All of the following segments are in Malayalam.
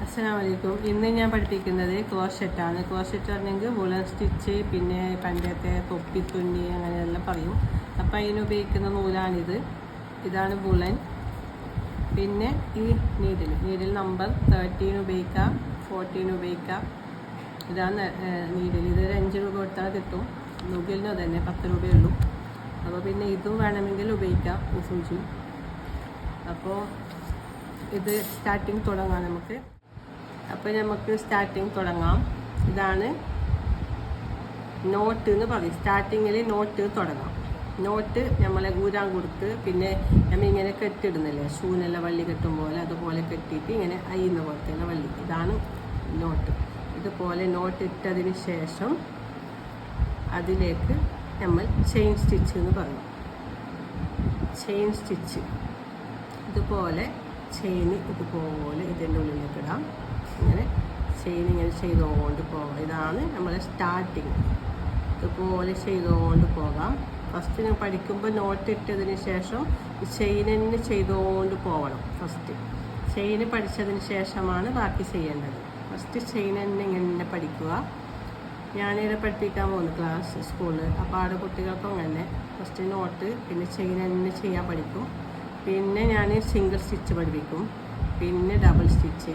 അസ്സലാമു അലൈക്കും. ഇന്ന് ഞാൻ പഠിപ്പിക്കുന്നത് ക്രോഷെറ്റാണ്. ക്രോഷെറ്റ് പറഞ്ഞെങ്കിൽ വുളൻ സ്റ്റിച്ച്, പിന്നെ പണ്ടത്തെ തൊപ്പിത്തുന്നി അങ്ങനെയെല്ലാം പറയും. അപ്പോൾ അതിന് ഉപയോഗിക്കുന്ന നൂലാണിത്. ഇതാണ് വുളൻ. പിന്നെ ഈ നീഡിൽ നമ്പർ 13 ഉപയോഗിക്കാം, 14 ഉപയോഗിക്കാം. ഇതാണ് നീഡിൽ. ഇതൊരു 5 രൂപ കൊടുത്താൽ കിട്ടും. നുകലിനും തന്നെ 10 രൂപയുള്ളൂ. അപ്പോൾ പിന്നെ ഇതും വേണമെങ്കിൽ ഉപയോഗിക്കാം, ഈ സൂചി. അപ്പോൾ ഇത് സ്റ്റാർട്ടിങ് തുടങ്ങാം നമുക്ക്. അപ്പോൾ നമുക്ക് സ്റ്റാർട്ടിങ് തുടങ്ങാം. ഇതാണ് നോട്ട് എന്ന് പറയും. സ്റ്റാർട്ടിങ്ങിൽ നോട്ട് തുടങ്ങാം. നോട്ട് നമ്മളെ ഊരാൻ കൊടുത്ത് പിന്നെ നമ്മളിങ്ങനെ കെട്ടിടുന്നില്ലേ, ഷൂനെല്ലാം വള്ളി കെട്ടും പോലെ, അതുപോലെ കെട്ടിയിട്ട് ഇങ്ങനെ അയ്യുന്ന പോലത്തെ വള്ളി. ഇതാണ് നോട്ട്. ഇതുപോലെ നോട്ട് ഇട്ടതിന് ശേഷം അതിലേക്ക് നമ്മൾ ചെയിൻ സ്റ്റിച്ച് എന്ന് പറയും. ചെയിൻ സ്റ്റിച്ച് ഇതുപോലെ ചെയിൻ ഇതുപോലെ ഇതിൻ്റെ ഉള്ളിലേക്ക് ഇടാം. ഇങ്ങനെ ചെയിൻ ഇങ്ങനെ ചെയ്തുകൊണ്ട് പോകാം. ഇതാണ് നമ്മളെ സ്റ്റാർട്ടിങ്. ഇതുപോലെ ചെയ്തുകൊണ്ട് പോകാം. ഫസ്റ്റ് ഞാൻ പഠിക്കുമ്പോൾ നോട്ട് ഇട്ടതിന് ശേഷം ചെയിൻ തന്നെ ചെയ്തുകൊണ്ട് പോകണം. ഫസ്റ്റ് ചെയിൻ പഠിച്ചതിന് ശേഷമാണ് ബാക്കി ചെയ്യേണ്ടത്. ഫസ്റ്റ് ചെയിൻ തന്നെ ഇങ്ങനെ പഠിക്കുക. ഞാനിവിടെ പഠിപ്പിക്കാൻ പോകുന്നു സ്കൂളിൽ. അപ്പോൾ അവിടെ കുട്ടികൾക്കും അങ്ങനെ ഫസ്റ്റ് നോട്ട് പിന്നെ ചെയിൻ തന്നെ ചെയ്യാൻ പഠിക്കും. പിന്നെ ഞാൻ സിംഗിൾ സ്റ്റിച്ച് പഠിപ്പിക്കും, പിന്നെ ഡബിൾ സ്റ്റിച്ച്.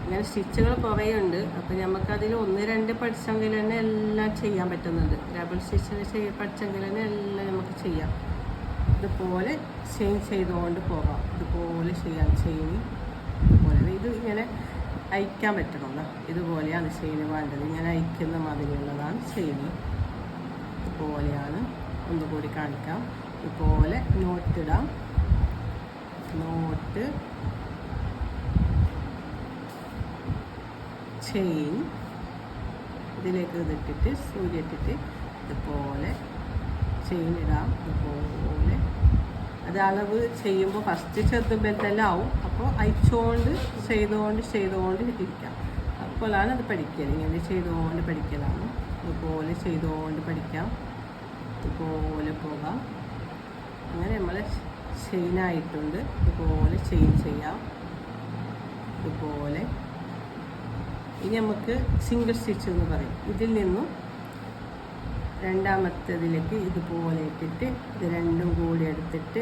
ഇങ്ങനെ സ്റ്റിച്ചുകൾ കുറേ ഉണ്ട്. അപ്പോൾ നമുക്കതിൽ 1-2 പഠിച്ചെങ്കിൽ തന്നെ എല്ലാം ചെയ്യാൻ പറ്റുന്നുണ്ട്. ഡബിൾ സ്റ്റിച്ചിൽ പഠിച്ചെങ്കിൽ തന്നെ എല്ലാം നമുക്ക് ചെയ്യാം. ഇതുപോലെ ചെയിൻ ചെയ്തുകൊണ്ട് പോകാം. ഇതുപോലെ ചെയ്യാം. ചെയിൻ ഇതുപോലെ ഇത് ഇങ്ങനെ അയക്കാൻ പറ്റണമല്ലോ. ഇതുപോലെയാണ് ചെയിൻ വേണ്ടത്. ഇങ്ങനെ അയക്കുന്ന മാതിരിയുള്ളതാണ് ചെയിൻ. ഇതുപോലെയാണ്. ഒന്നുകൂടി കാണിക്കാം. ഇതുപോലെ നോട്ടിടാം. നോട്ട്, ചെയിൻ ഇതിലേക്ക് ഇതിട്ടിട്ട് സൂചി ഇട്ടിട്ട് ഇതുപോലെ ചെയിൻ ഇടാം. ഇതുപോലെ അത് അളവ് ചെയ്യുമ്പോൾ ഫസ്റ്റ് ചെറുതെല്ലാം ആവും. അപ്പോൾ അയച്ചുകൊണ്ട് ചെയ്തുകൊണ്ട് ഇരിക്കാം. അപ്പോഴാണ് അത് പഠിക്കൽ. ഇങ്ങനെ ചെയ്തുകൊണ്ട് പഠിക്കലാണ്. ഇതുപോലെ ചെയ്തുകൊണ്ട് പഠിക്കാം. ഇതുപോലെ പോകാം. അങ്ങനെ നമ്മൾ ചെയിനായിട്ടുണ്ട്. ഇതുപോലെ ചെയിൻ ചെയ്യാം. ഇതുപോലെ ഇനി നമുക്ക് സിംഗിൾ സ്റ്റിച്ച് എന്ന് പറയും. ഇതിൽ നിന്നും രണ്ടാമത്തേതിലേക്ക് ഇതുപോലെ ഇട്ടിട്ട് ഇത് രണ്ടും കൂടി എടുത്തിട്ട്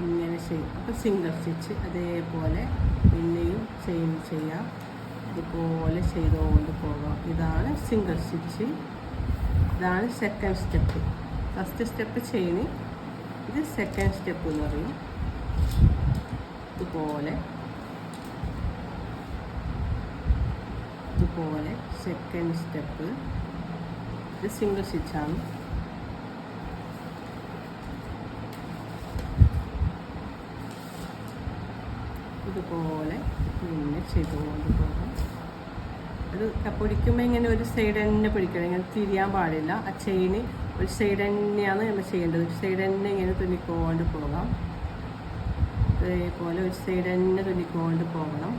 ഇങ്ങനെ ചെയ്യും. അപ്പോൾ സിംഗിൾ സ്റ്റിച്ച്. അതേപോലെ പിന്നെയും ചെയിൻ ചെയ്യാം. ഇതുപോലെ ചെയ്തുകൊണ്ട് പോകാം. ഇതാണ് സിംഗിൾ സ്റ്റിച്ച്. ഇതാണ് second step. First step chain, ഇത് സെക്കൻഡ് സ്റ്റെപ്പ് എന്ന് പറയും. ഇതുപോലെ സെക്കൻഡ് സ്റ്റെപ്പ്. ഇത് സിംഗിൾ സ്റ്റിച്ചാണ്. ഇതുപോലെ പിന്നെ ചെയ്തുകൊണ്ട് പോകാം. അത് പിടിക്കുമ്പോൾ ഇങ്ങനെ ഒരു സൈഡ് തന്നെ പിടിക്കണം. ഇങ്ങനെ തിരിയാൻ പാടില്ല. ആ ചെയിന് ഒരു സൈഡ് തന്നെയാണ് നമ്മൾ ചെയ്യേണ്ടത്. ഒരു സൈഡ് തന്നെ ഇങ്ങനെ തുന്നിക്കൊണ്ട് പോകാം. അതേപോലെ ഒരു സൈഡ് തന്നെ തുന്നിക്കൊണ്ട് പോകണം.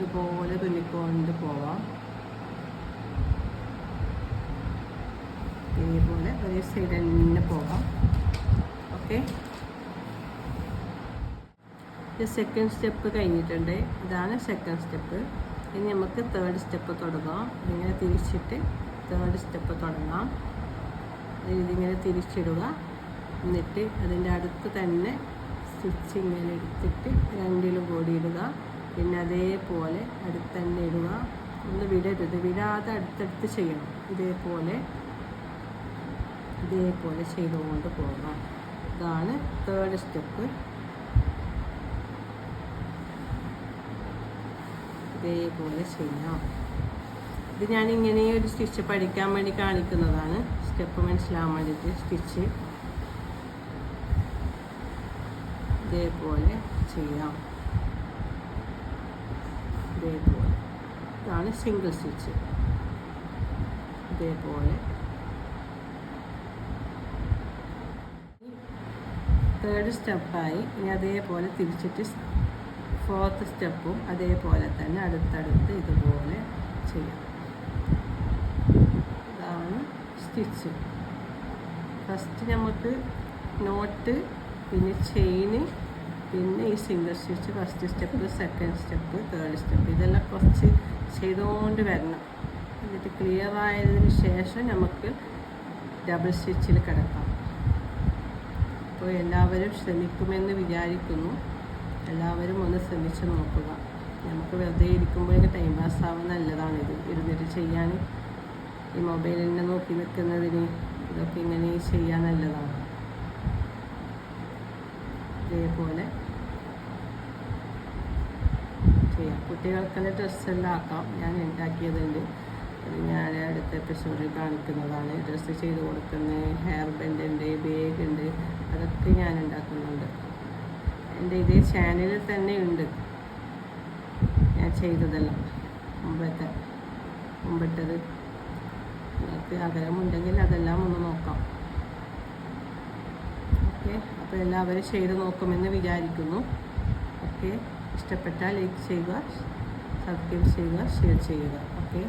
ഇതുപോലെ തുന്നിക്കൊണ്ട് പോവാം. ഇതേപോലെ ഒരേ സൈഡ് തന്നെ പോകാം. ഓക്കെ, ഇത് സെക്കൻഡ് സ്റ്റെപ്പ് കഴിഞ്ഞിട്ടുണ്ട്. ഇതാണ് സെക്കൻഡ് സ്റ്റെപ്പ്. ഇനി നമുക്ക് തേർഡ് സ്റ്റെപ്പ് തുടങ്ങാം. ഇങ്ങനെ തിരിച്ചിട്ട് തേർഡ് സ്റ്റെപ്പ് തുടങ്ങാം. ഇതിങ്ങനെ തിരിച്ചിടുക. എന്നിട്ട് അതിൻ്റെ അടുത്ത് തന്നെ സ്റ്റിച്ച് ഇങ്ങനെ എടുത്തിട്ട് രണ്ടിലും കൂടി ഇടുക. പിന്നെ അതേപോലെ അടുത്ത് തന്നെ ഇടുക. ഒന്ന് വിടരുത്. വിടാതെ അടുത്തടുത്ത് ചെയ്യണം. ഇതേപോലെ ചെയ്തുകൊണ്ട് പോകാം. ഇതാണ് തേർഡ് സ്റ്റെപ്പ്. ഇതേപോലെ ചെയ്യാം. ഇത് ഞാനിങ്ങനെ ഒരു സ്റ്റിച്ച് പഠിക്കാൻ വേണ്ടി കാണിക്കുന്നതാണ്. സ്റ്റെപ്പ് മനസ്സിലാകാൻ വേണ്ടിയിട്ട് സ്റ്റിച്ച് ഇതേപോലെ ചെയ്യാം. ഇതേപോലെ ഇതാണ് സിംഗിൾ സ്റ്റിച്ച്. ഇതേപോലെ തേർഡ് സ്റ്റെപ്പായി. ഇനി അതേപോലെ തിരിച്ചിട്ട് ഫോർത്ത് സ്റ്റെപ്പും അതേപോലെ തന്നെ അടുത്തടുത്ത് ഇതുപോലെ ചെയ്യാം. ഇതാണ് സ്റ്റിച്ച്. ഫസ്റ്റ് നമുക്ക് നോട്ട് പിന്നെ ചെയിന്, പിന്നെ ഈ single stitch first step, second step, third step, ഇതെല്ലാം കുറച്ച് ചെയ്തുകൊണ്ട് വരണം. എന്നിട്ട് ക്ലിയർ ആയതിന് ശേഷം നമുക്ക് ഡബിൾ സ്റ്റിച്ചിൽ കിടക്കാം. അപ്പോൾ എല്ലാവരും ശ്രമിക്കുമെന്ന് വിചാരിക്കുന്നു. എല്ലാവരും ഒന്ന് ശ്രമിച്ച് നോക്കുക. നമുക്ക് വെറുതെ ഇരിക്കുമ്പോൾ ടൈം പാസ് ആവാൻ നല്ലതാണിത്, ഇരുന്നിട്ട് ചെയ്യാൻ. ഈ മൊബൈലിനെ നോക്കി നിൽക്കുന്നതിന് ഇതൊക്കെ ഇങ്ങനെ ചെയ്യാൻ നല്ലതാണ്. ഇതേപോലെ ചെയ്യാം. കുട്ടികൾക്കെല്ലാം ഡ്രസ്സെല്ലാം ആക്കാം. ഞാൻ ഉണ്ടാക്കിയതുണ്ട്, അത് ഞാൻ അടുത്ത എപ്പിസോഡിൽ കാണിക്കുന്നതാണ്. ഡ്രസ്സ് ചെയ്ത് കൊടുക്കുന്നത്, ഹെയർ ബാൻഡ് ഉണ്ട്, ബാഗ് ഉണ്ട്, അതൊക്കെ ഞാൻ ഉണ്ടാക്കുന്നുണ്ട്. എൻ്റെ ഇതേ ചാനലിൽ തന്നെ ഉണ്ട് ഞാൻ ചെയ്തതെല്ലാം. മുമ്പത്തത് നിങ്ങൾക്ക് ആഗ്രഹമുണ്ടെങ്കിൽ അതെല്ലാം ഒന്ന് നോക്കാം. ഓക്കെ, അപ്പോൾ എല്ലാവരും ചെയ്ത് നോക്കുമെന്ന് വിചാരിക്കുന്നു. ഓക്കെ, ഇഷ്ടപ്പെട്ടാൽ ലൈക്ക് ചെയ്യുക, സബ്സ്ക്രൈബ് ചെയ്യുക, ഷെയർ ചെയ്യുക. ഓക്കെ.